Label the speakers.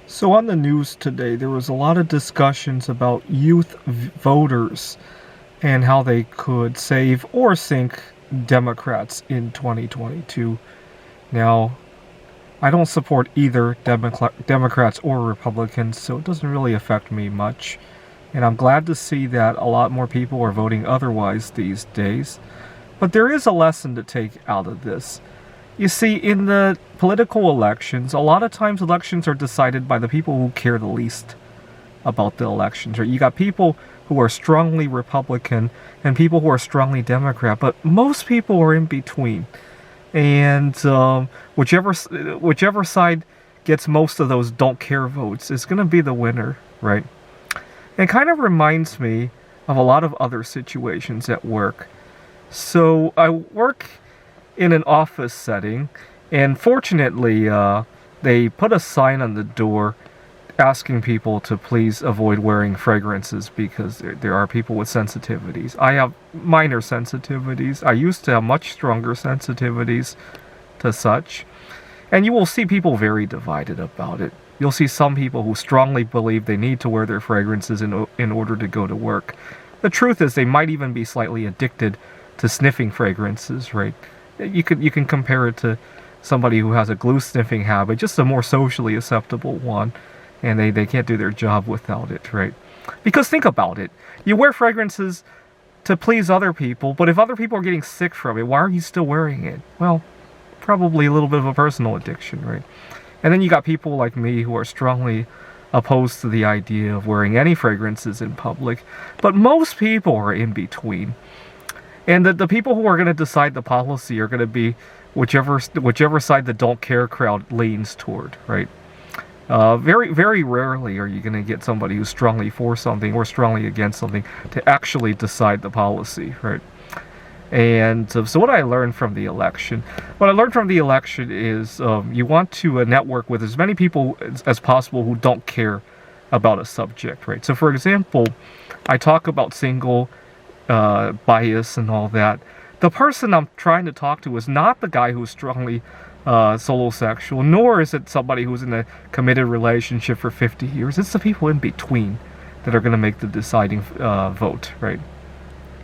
Speaker 1: So on the news today, there was a lot of discussions about youth voters and how they could save or sink Democrats in 2022. Now, I don't support either Democrats or Republicans, so it doesn't really affect me much. And I'm glad to see that a lot more people are voting otherwise these days. But there is a lesson to take out of this. You see, in the political elections, a lot of times elections are decided by the people who care the least about the elections. Right? You got people who are strongly Republican and people who are strongly Democrat, but most people are in between. And whichever side gets most of those don't care votes is going to be the winner, right? It kind of reminds me of a lot of other situations at work. So I work in an office setting, and fortunately, they put a sign on the door asking people to please avoid wearing fragrances because there are people with sensitivities. I have minor sensitivities. I used to have much stronger sensitivities to such. And you will see people very divided about it. You'll see some people who strongly believe they need to wear their fragrances in order to go to work. The truth is they might even be slightly addicted to sniffing fragrances, right? You can compare it to somebody who has a glue sniffing habit, just a more socially acceptable one, and they can't do their job without it, right? Because think about it. You wear fragrances to please other people, but if other people are getting sick from it, why are you still wearing it? Well, probably a little bit of a personal addiction, right? And then you got people like me who are strongly opposed to the idea of wearing any fragrances in public, but most people are in between. And the people who are going to decide the policy are going to be whichever side the don't care crowd leans toward, right? Very, very rarely are you going to get somebody who's strongly for something or strongly against something to actually decide the policy, right? And so what I learned from the election, is you want to network with as many people as possible who don't care about a subject, right? So for example, I talk about single bias and all that. The person I'm trying to talk to is not the guy who's strongly solosexual, nor is it somebody who's in a committed relationship for 50 years. It's the people in between that are going to make the deciding vote, right?